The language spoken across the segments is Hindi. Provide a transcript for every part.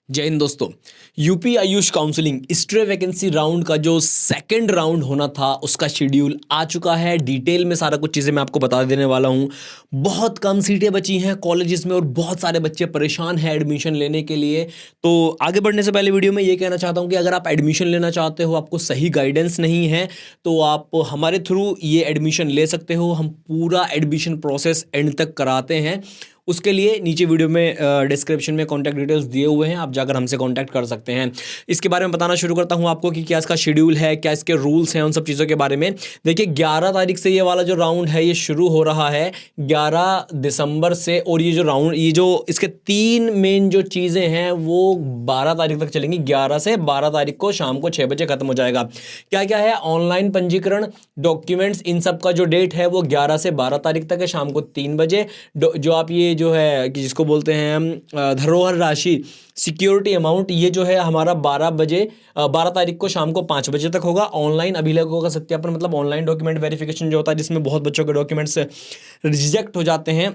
जय हिंद दोस्तों। UP Ayush counselling stray vacancy round का जो सेकंड राउंड होना था उसका शेड्यूल आ चुका है। डिटेल में सारा कुछ चीज़ें मैं आपको बता देने वाला हूँ। बहुत कम सीटें बची हैं कॉलेजेस में और बहुत सारे बच्चे परेशान हैं एडमिशन लेने के लिए। तो आगे बढ़ने से पहले वीडियो में ये कहना चाहता हूँ कि अगर आप एडमिशन लेना चाहते हो, आपको सही गाइडेंस नहीं है, तो आप हमारे थ्रू ये एडमिशन ले सकते हो। हम पूरा एडमिशन प्रोसेस एंड तक कराते हैं। उसके लिए नीचे वीडियो में डिस्क्रिप्शन में कॉन्टैक्ट डिटेल्स दिए हुए हैं, आप जाकर हमसे कॉन्टैक्ट कर सकते हैं। इसके बारे में बताना शुरू करता हूं आपको कि क्या इसका शेड्यूल है, क्या इसके रूल्स हैं, उन सब चीज़ों के बारे में। देखिए 11 तारीख से ये वाला जो राउंड है ये शुरू हो रहा है, 11 दिसंबर से। और ये जो राउंड, ये जो इसके 3 मेन जो चीज़ें हैं वो 12 तारीख तक चलेंगी। 11 से 12 तारीख को शाम को 6 बजे खत्म हो जाएगा। क्या क्या है? ऑनलाइन पंजीकरण, डॉक्यूमेंट्स, इन सब का जो डेट है वो 11 से 12 तारीख तक है, शाम को 3 बजे। जो आप ये जो है कि जिसको बोलते हैं हम धरोहर राशि, सिक्योरिटी अमाउंट, ये जो है हमारा 12 तारीख को शाम को 5 बजे तक होगा। ऑनलाइन अभिलेखों का सत्यापन, मतलब ऑनलाइन डॉक्यूमेंट वेरिफिकेशन जो होता है, जिसमें बहुत बच्चों के डॉक्यूमेंट्स रिजेक्ट हो जाते हैं।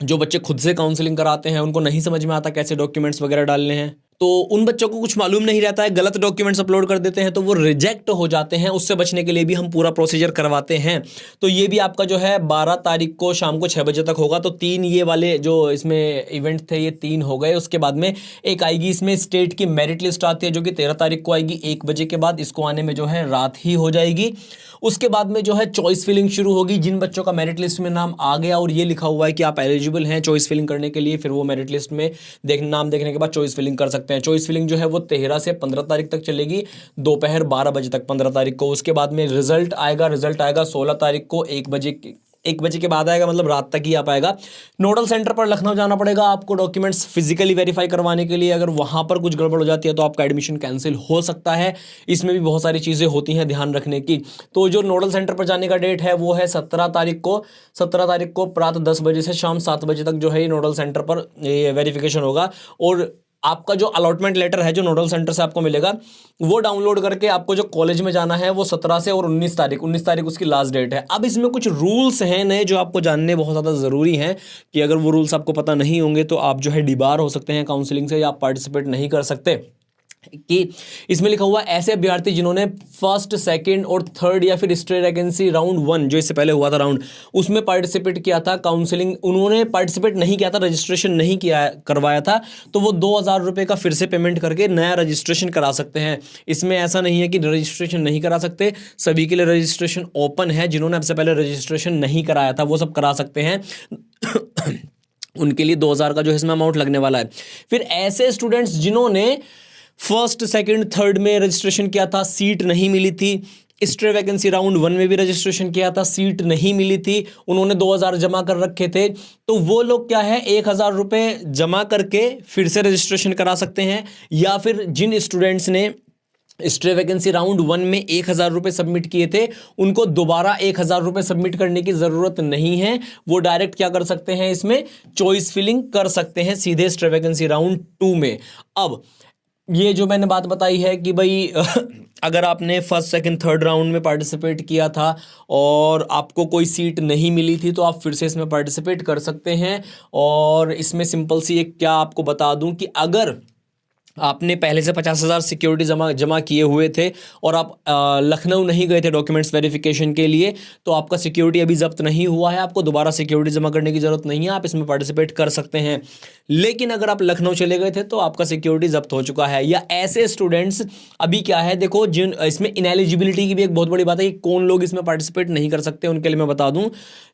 जो बच्चे खुद से काउंसलिंग कराते हैं उनको नहीं समझ में आता कैसे डॉक्यूमेंट्स वगैरह डालने हैं, तो उन बच्चों को कुछ मालूम नहीं रहता है, गलत डॉक्यूमेंट्स अपलोड कर देते हैं तो वो रिजेक्ट हो जाते हैं। उससे बचने के लिए भी हम पूरा प्रोसीजर करवाते हैं। तो ये भी आपका जो है 12 तारीख को शाम को 6 बजे तक होगा। तो 3 ये वाले जो इसमें इवेंट थे ये 3 हो गए। उसके बाद में एक आएगी इसमें स्टेट की मेरिट लिस्ट आती है जो कि 13 तारीख को आएगी 1 बजे के बाद। इसको आने में जो है रात ही हो जाएगी। उसके बाद में जो है चॉइस फिलिंग शुरू होगी। जिन बच्चों का मेरिट लिस्ट में नाम आ गया और ये लिखा हुआ है कि आप एलिजिबल हैं चॉइस फिलिंग करने के लिए, फिर वो मेरिट लिस्ट में नाम देखने के बाद चॉइस फिलिंग कर सकते हैं। चॉइस फिलिंग जो है वो 13 से 15 तारीख तक चलेगी, दोपहर 12 बजे तक 15 तारीख को। उसके बाद में रिजल्ट आएगा 16 तारीख को 1 बजे के बाद आएगा, मतलब रात तक ही आ पाएगा। नोडल सेंटर पर लखनऊ जाना पड़ेगा आपको डॉक्यूमेंट्स फिजिकली वेरीफाई करवाने के लिए। अगर वहां पर कुछ गड़बड़ हो जाती है तो आपका एडमिशन कैंसिल हो सकता है। इसमें भी बहुत सारी चीज़ें होती हैं ध्यान रखने की। तो जो नोडल सेंटर पर जाने का डेट है वो है 17 तारीख को प्रातः 10 बजे से शाम 7 बजे तक जो है ये नोडल सेंटर पर ये वेरिफिकेशन होगा। और आपका जो अलॉटमेंट लेटर है जो नोडल सेंटर से आपको मिलेगा वो डाउनलोड करके आपको जो कॉलेज में जाना है वो 17 से और 19 तारीख उसकी लास्ट डेट है। अब इसमें कुछ रूल्स हैं नए जो आपको जानने बहुत ज़्यादा ज़रूरी हैं, कि अगर वो रूल्स आपको पता नहीं होंगे तो आप जो है डिबार हो सकते हैं काउंसलिंग से, या आप पार्टिसिपेट नहीं कर सकते। कि इसमें लिखा हुआ ऐसे अभ्यर्थी जिन्होंने फर्स्ट, सेकंड और थर्ड या फिर स्ट्रे वैकेंसी राउंड 1 जो इससे पहले हुआ था राउंड, उसमें पार्टिसिपेट किया था काउंसलिंग, उन्होंने पार्टिसिपेट नहीं किया था, रजिस्ट्रेशन नहीं किया करवाया था, तो वो 2,000 रुपये का फिर से पेमेंट करके नया रजिस्ट्रेशन करा सकते हैं। इसमें ऐसा नहीं है कि रजिस्ट्रेशन नहीं करा सकते, सभी के लिए रजिस्ट्रेशन ओपन है। जिन्होंने अब से पहले रजिस्ट्रेशन नहीं कराया था वो सब करा सकते हैं। उनके लिए 2,000 का जो है इसमें अमाउंट लगने वाला है। फिर ऐसे स्टूडेंट्स जिन्होंने फर्स्ट, सेकंड, थर्ड में रजिस्ट्रेशन किया था, सीट नहीं मिली थी, स्ट्रे वैकेंसी राउंड 1 में भी रजिस्ट्रेशन किया था, सीट नहीं मिली थी, उन्होंने 2,000 जमा कर रखे थे, तो वो लोग क्या है 1,000 रुपये जमा करके फिर से रजिस्ट्रेशन करा सकते हैं। या फिर जिन स्टूडेंट्स ने स्ट्रे वैकेंसी राउंड 1 में 1,000 रुपये सबमिट किए थे उनको दोबारा 1,000 रुपये सबमिट करने की ज़रूरत नहीं है। वो डायरेक्ट क्या कर सकते हैं, इसमें चॉइस फिलिंग कर सकते हैं सीधे स्ट्रे वैकेंसी राउंड 2 में। अब ये जो मैंने बात बताई है कि भाई अगर आपने फर्स्ट, सेकंड, थर्ड राउंड में पार्टिसिपेट किया था और आपको कोई सीट नहीं मिली थी तो आप फिर से इसमें पार्टिसिपेट कर सकते हैं। और इसमें सिंपल सी एक क्या आपको बता दूं कि अगर आपने पहले से 50,000 सिक्योरिटी जमा किए हुए थे और आप लखनऊ नहीं गए थे डॉक्यूमेंट्स वेरिफिकेशन के लिए, तो आपका सिक्योरिटी अभी जब्त नहीं हुआ है, आपको दोबारा सिक्योरिटी जमा करने की ज़रूरत नहीं है, आप इसमें पार्टिसिपेट कर सकते हैं। लेकिन अगर आप लखनऊ चले गए थे तो आपका सिक्योरिटी जब्त हो चुका है। या ऐसे स्टूडेंट्स अभी क्या है, देखो जिन इसमें इनएलिजिबिलिटी की भी एक बहुत बड़ी बात है कि कौन लोग इसमें पार्टिसिपेट नहीं कर सकते। उनके लिए मैं बता दूं,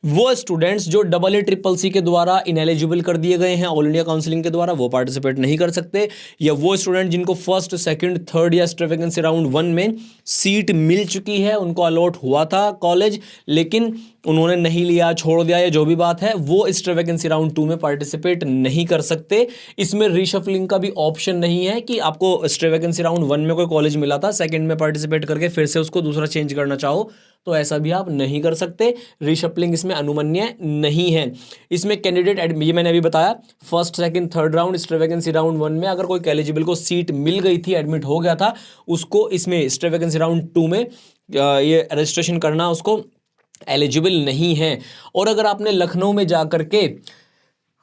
वो स्टूडेंट्स जो AA-CCC के द्वारा इनएलिजिबल कर दिए गए हैं ऑल इंडिया काउंसिलिंग के द्वारा, वो पार्टिसिपेट नहीं कर सकते। या वो स्टूडेंट जिनको फर्स्ट, सेकंड, थर्ड या स्ट्रे वैकेंसी राउंड 1 में सीट मिल चुकी है, उनको अलॉट हुआ था कॉलेज, लेकिन उन्होंने नहीं लिया, छोड़ दिया, या जो भी बात है, वो स्ट्रे वैकेंसी राउंड 2 में पार्टिसिपेट नहीं कर सकते। इसमें रीशफलिंग का भी ऑप्शन नहीं है कि आपको स्ट्रे वैकेंसी राउंड 1 में कोई कॉलेज मिला था, सेकंड में पार्टिसिपेट करके फिर से उसको दूसरा चेंज करना चाहो तो ऐसा भी आप नहीं कर सकते। रीशफलिंग इसमें अनुमन्य नहीं है। इसमें कैंडिडेट ये मैंने अभी बताया, first, second, third round, stray vacancy round 1 में अगर कोई एलिजिबल को सीट मिल गई थी, एडमिट हो गया था, उसको इसमें स्ट्रे वैकेंसी राउंड 2 में ये रजिस्ट्रेशन करना उसको एलिजिबल नहीं है। और अगर आपने लखनऊ में जा करके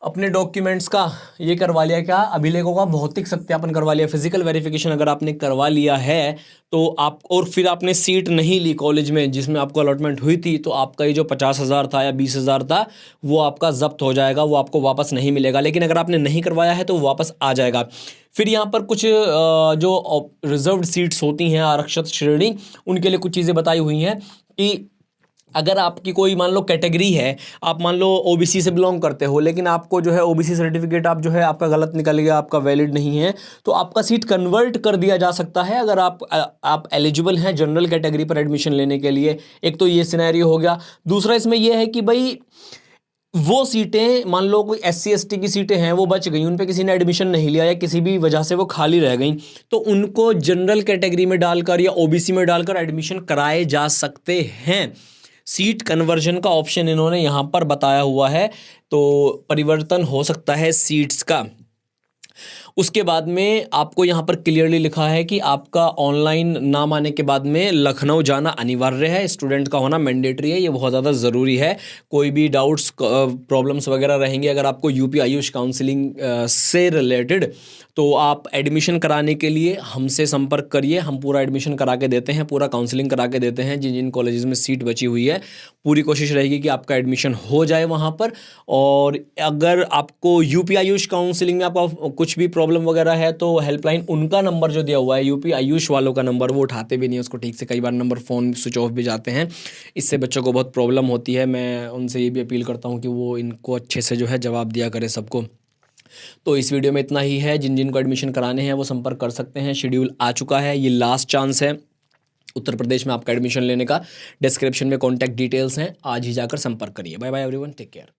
अपने डॉक्यूमेंट्स का ये करवा लिया, क्या अभिलेखों का भौतिक सत्यापन करवा लिया, फिजिकल वेरिफिकेशन अगर आपने करवा लिया है तो आप, और फिर आपने सीट नहीं ली कॉलेज में जिसमें आपको अलॉटमेंट हुई थी, तो आपका ये जो 50,000 था या 20,000 था वो आपका जब्त हो जाएगा, वो आपको वापस नहीं मिलेगा। लेकिन अगर आपने नहीं करवाया है तो वापस आ जाएगा। फिर यहाँ पर कुछ जो रिजर्व्ड सीट्स होती हैं, आरक्षित श्रेणी, उनके लिए कुछ चीज़ें बताई हुई हैं कि अगर आपकी कोई मान लो कैटेगरी है, आप मान लो ओबीसी से बिलोंग करते हो, लेकिन आपको जो है ओबीसी सर्टिफिकेट आप जो है आपका गलत निकल गया, आपका वैलिड नहीं है, तो आपका सीट कन्वर्ट कर दिया जा सकता है अगर आप एलिजिबल हैं जनरल कैटेगरी पर एडमिशन लेने के लिए। एक तो ये सिनेरियो हो गया। दूसरा इसमें यह है कि भाई वो सीटें, मान लो कोई SC ST की सीटें हैं वो बच गई, उन पे किसी ने एडमिशन नहीं लिया या किसी भी वजह से वो खाली रह गई, तो उनको जनरल कैटेगरी में डालकर या ओबीसी में डालकर एडमिशन कराए जा सकते हैं। सीट कन्वर्जन का ऑप्शन इन्होंने यहाँ पर बताया हुआ है, तो परिवर्तन हो सकता है सीट्स का। उसके बाद में आपको यहाँ पर क्लियरली लिखा है कि आपका ऑनलाइन नाम आने के बाद में लखनऊ जाना अनिवार्य है, स्टूडेंट का होना मैंडेटरी है, ये बहुत ज़्यादा ज़रूरी है। कोई भी डाउट्स प्रॉब्लम्स वगैरह रहेंगे अगर आपको यूपी आयुष काउंसलिंग से रिलेटेड, तो आप एडमिशन कराने के लिए हमसे संपर्क करिए। हम पूरा एडमिशन करा के देते हैं, पूरा काउंसलिंग करा के देते हैं। जिन जिन कॉलेजेस में सीट बची हुई है पूरी कोशिश रहेगी कि आपका एडमिशन हो जाए वहाँ पर। और अगर आपको यूपी आयुष काउंसलिंग में आपका कुछ भी प्रॉब्लम वगैरह है तो हेल्पलाइन, उनका नंबर जो दिया हुआ है यूपी आयुष वालों का नंबर, वो उठाते भी नहीं है उसको ठीक से, कई बार नंबर फ़ोन स्विच ऑफ भी जाते हैं, इससे बच्चों को बहुत प्रॉब्लम होती है। मैं उनसे ये भी अपील करता हूँ कि वो इनको अच्छे से जो है जवाब दिया करे सबको। तो इस वीडियो में इतना ही है। जिन जिन को एडमिशन कराने हैं वो संपर्क कर सकते हैं, शेड्यूल आ चुका है, ये लास्ट चांस है उत्तर प्रदेश में आपका एडमिशन लेने का। डिस्क्रिप्शन में कॉन्टैक्ट डिटेल्स हैं, आज ही जाकर संपर्क करिए। Bye bye everyone, take care.